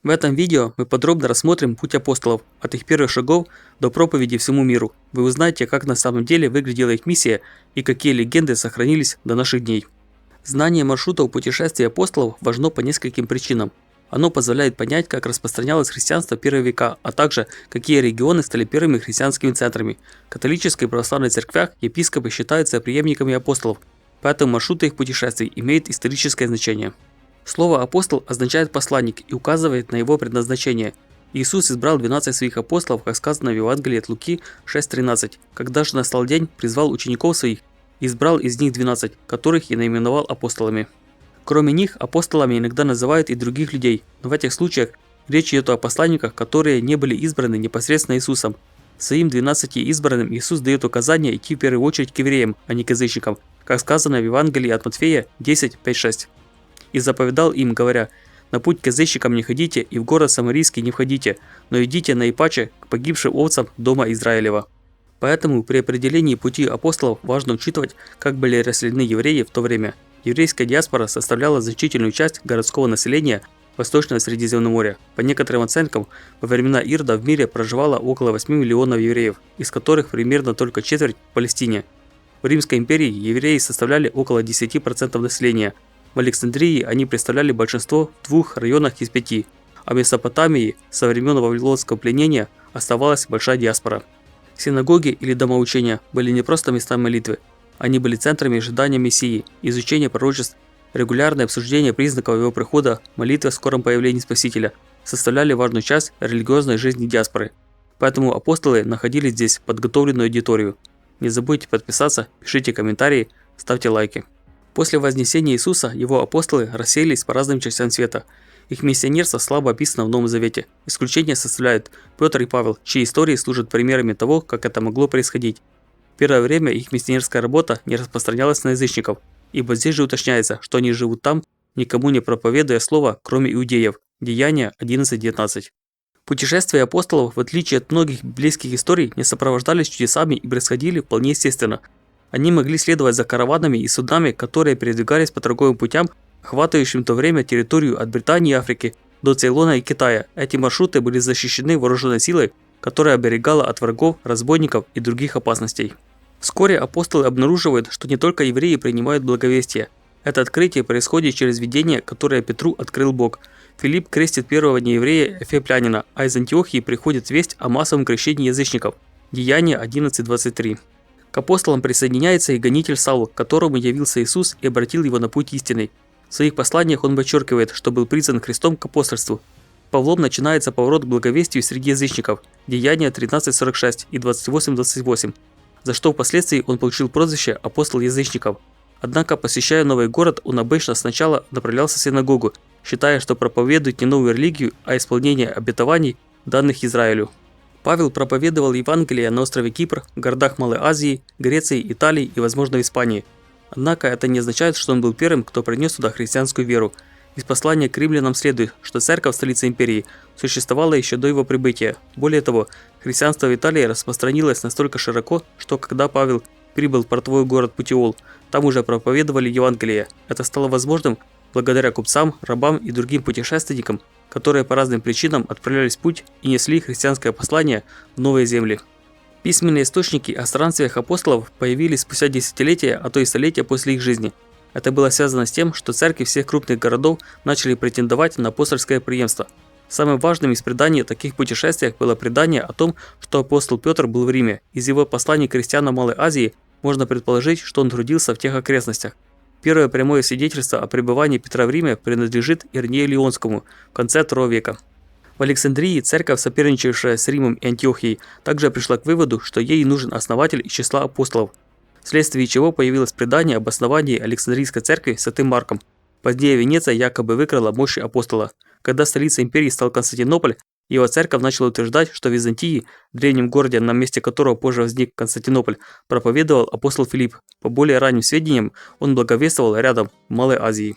В этом видео мы подробно рассмотрим путь апостолов, от их первых шагов до проповеди всему миру. Вы узнаете, как на самом деле выглядела их миссия и какие легенды сохранились до наших дней. Знание маршрутов путешествий апостолов важно по нескольким причинам. Оно позволяет понять, как распространялось христианство в первые века, а также какие регионы стали первыми христианскими центрами. В католической и православной церквях епископы считаются преемниками апостолов, поэтому маршруты их путешествий имеют историческое значение. Слово «апостол» означает «посланник» и указывает на его предназначение. Иисус избрал 12 своих апостолов, как сказано в Евангелии от Луки 6:13. Когда же настал день, призвал учеников своих, избрал из них 12, которых и наименовал апостолами. Кроме них, апостолами иногда называют и других людей, но в этих случаях речь идет о посланниках, которые не были избраны непосредственно Иисусом. Своим 12 избранным Иисус дает указание идти в первую очередь к евреям, а не к язычникам, как сказано в Евангелии от Матфея 10:5-6. «И заповедал им, говоря: на путь к язычникам не ходите, и в город Самарийский не входите, но идите наипаче к погибшим овцам дома Израилева». Поэтому при определении пути апостолов важно учитывать, как были расселены евреи в то время. Еврейская диаспора составляла значительную часть городского населения Восточного Средиземноморья. По некоторым оценкам, во времена Ирода в мире проживало около 8 миллионов евреев, из которых примерно только четверть в Палестине. В Римской империи евреи составляли около 10% населения. В Александрии они представляли большинство в 2 районах из 5, а в Месопотамии со времен Вавилонского пленения оставалась большая диаспора. Синагоги или дома учения были не просто местами молитвы, они были центрами ожидания Мессии, изучения пророчеств, регулярное обсуждение признаков его прихода, молитвы о скором появлении Спасителя составляли важную часть религиозной жизни диаспоры. Поэтому апостолы находились здесь подготовленную аудиторию. Не забудьте подписаться, пишите комментарии, ставьте лайки. После вознесения Иисуса его апостолы рассеялись по разным частям света. Их миссионерство слабо описано в Новом Завете. Исключение составляют Петр и Павел, чьи истории служат примерами того, как это могло происходить. В первое время их миссионерская работа не распространялась на язычников, ибо здесь же уточняется, что они живут там, никому не проповедуя слово, кроме иудеев. Деяния 11:19. Путешествия апостолов, в отличие от многих библейских историй, не сопровождались чудесами и происходили вполне естественно. Они могли следовать за караванами и судами, которые передвигались по торговым путям, охватывающим в то время территорию от Британии и Африки до Цейлона и Китая. Эти маршруты были защищены вооруженной силой, которая оберегала от врагов, разбойников и других опасностей. Вскоре апостолы обнаруживают, что не только евреи принимают благовестие. Это открытие происходит через видение, которое Петру открыл Бог. Филипп крестит первого нееврея Эфиоплянина, а из Антиохии приходит весть о массовом крещении язычников. Деяния 11:23. К апостолам присоединяется и гонитель Савл, которому явился Иисус и обратил его на путь истинный. В своих посланиях он подчеркивает, что был призван Христом к апостольству. Павлом начинается поворот к благовестию среди язычников. Деяния 13:46 и 28:28, за что впоследствии он получил прозвище «апостол язычников». Однако, посещая новый город, он обычно сначала направлялся в синагогу, считая, что проповедует не новую религию, а исполнение обетований, данных Израилю. Павел проповедовал Евангелие на острове Кипр, в городах Малой Азии, Греции, Италии и, возможно, в Испании. Однако это не означает, что он был первым, кто принес туда христианскую веру. Из послания к римлянам следует, что церковь в столице империи существовала еще до его прибытия. Более того, христианство в Италии распространилось настолько широко, что когда Павел прибыл в портовой город Путиол, там уже проповедовали Евангелие. Это стало возможным благодаря купцам, рабам и другим путешественникам, которые по разным причинам отправлялись в путь и несли христианское послание в новые земли. Письменные источники о странствиях апостолов появились спустя десятилетия, а то и столетия после их жизни. Это было связано с тем, что церкви всех крупных городов начали претендовать на апостольское преемство. Самым важным из преданий о таких путешествиях было предание о том, что апостол Петр был в Риме. Из его посланий к христианам Малой Азии можно предположить, что он трудился в тех окрестностях. Первое прямое свидетельство о пребывании Петра в Риме принадлежит Иринею Лионскому в конце II века. В Александрии церковь, соперничавшая с Римом и Антиохией, также пришла к выводу, что ей нужен основатель из числа апостолов, вследствие чего появилось предание об основании Александрийской церкви святым Марком. Позднее Венеция якобы выкрала мощи апостола. Когда столицей империи стал Константинополь, его церковь начала утверждать, что в Византии, древнем городе, на месте которого позже возник Константинополь, проповедовал апостол Филипп. По более ранним сведениям, он благовествовал рядом, в Малой Азии.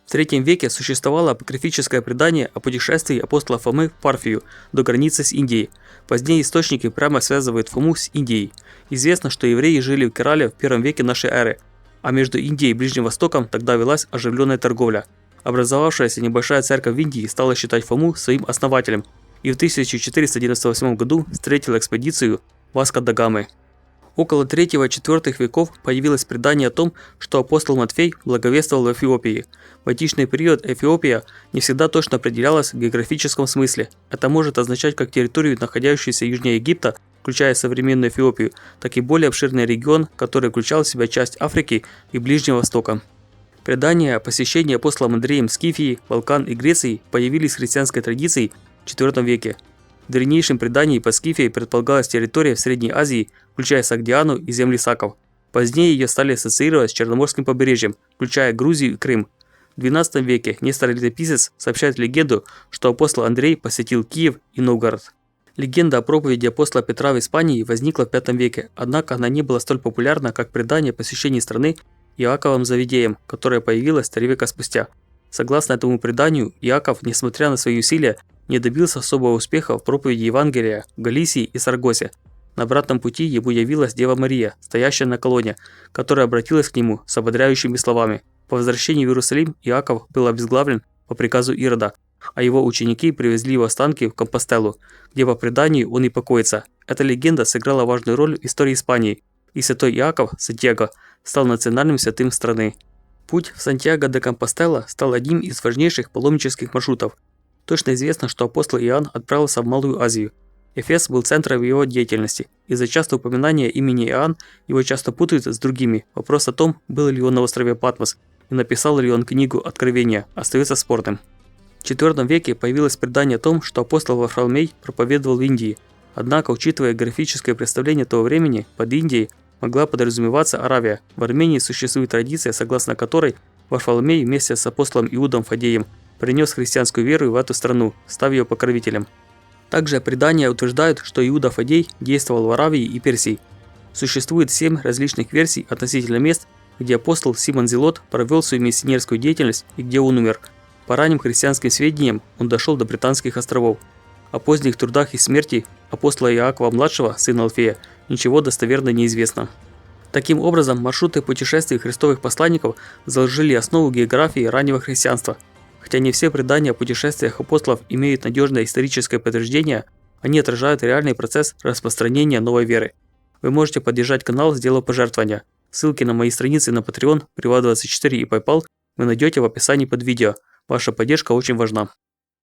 В III веке существовало апокрифическое предание о путешествии апостола Фомы в Парфию до границы с Индией. Позднее источники прямо связывают Фому с Индией. Известно, что евреи жили в Керале в I веке нашей эры, а между Индией и Ближним Востоком тогда велась оживленная торговля. Образовавшаяся небольшая церковь в Индии стала считать Фому своим основателем и в 1498 году встретила экспедицию Васко да Гамы. Около 3-4 веков появилось предание о том, что апостол Матфей благовествовал в Эфиопии. В античный период Эфиопия не всегда точно определялась в географическом смысле. Это может означать как территорию, находящуюся южнее Египта, включая современную Эфиопию, так и более обширный регион, который включал в себя часть Африки и Ближнего Востока. Предания о посещении апостолом Андреем Скифии, Балкан и Греции появились в христианской традиции в IV веке. В древнейшем предании по Скифии предполагалась территория в Средней Азии, включая Согдиану и земли саков. Позднее ее стали ассоциировать с Черноморским побережьем, включая Грузию и Крым. В XII веке Нестор Летописец сообщает легенду, что апостол Андрей посетил Киев и Новгород. Легенда о проповеди апостола Петра в Испании возникла в V веке, однако она не была столь популярна, как предание о посещении страны Иаковом Завидеем, которое появилось 3 века спустя. Согласно этому преданию, Иаков, несмотря на свои усилия, не добился особого успеха в проповеди Евангелия в Галисии и Саргосе. На обратном пути ему явилась Дева Мария, стоящая на колонне, которая обратилась к нему с ободряющими словами. По возвращении в Иерусалим Иаков был обезглавлен по приказу Ирода, а его ученики привезли его останки в Компостеллу, где по преданию он и покоится. Эта легенда сыграла важную роль в истории Испании, и святой Иаков Сантьяго стал национальным святым страны. Путь в Сантьяго де Компостелло стал одним из важнейших паломнических маршрутов. Точно известно, что апостол Иоанн отправился в Малую Азию. Эфес был центром его деятельности. Из-за частого упоминания имени Иоанн его часто путают с другими. Вопрос о том, был ли он на острове Патмос и написал ли он книгу Откровения, остается спорным. В IV веке появилось предание о том, что апостол Варфоломей проповедовал в Индии. Однако, учитывая географическое представление того времени, под Индией могла подразумеваться Аравия. В Армении существует традиция, согласно которой Варфоломей вместе с апостолом Иудом Фадеем принес христианскую веру в эту страну, став ее покровителем. Также предания утверждают, что Иуда Фадей действовал в Аравии и Персии. Существует 7 различных версий относительно мест, где апостол Симон Зелот провел свою миссионерскую деятельность и где он умер. По ранним христианским сведениям он дошел до Британских островов. О поздних трудах и смерти апостола Иакова-младшего, сына Алфея, ничего достоверно не известно. Таким образом, маршруты путешествий христовых посланников заложили основу географии раннего христианства. Хотя не все предания о путешествиях апостолов имеют надежное историческое подтверждение, они отражают реальный процесс распространения новой веры. Вы можете поддержать канал, сделав пожертвования. Ссылки на мои страницы на Patreon, Privat24 и PayPal вы найдете в описании под видео. Ваша поддержка очень важна.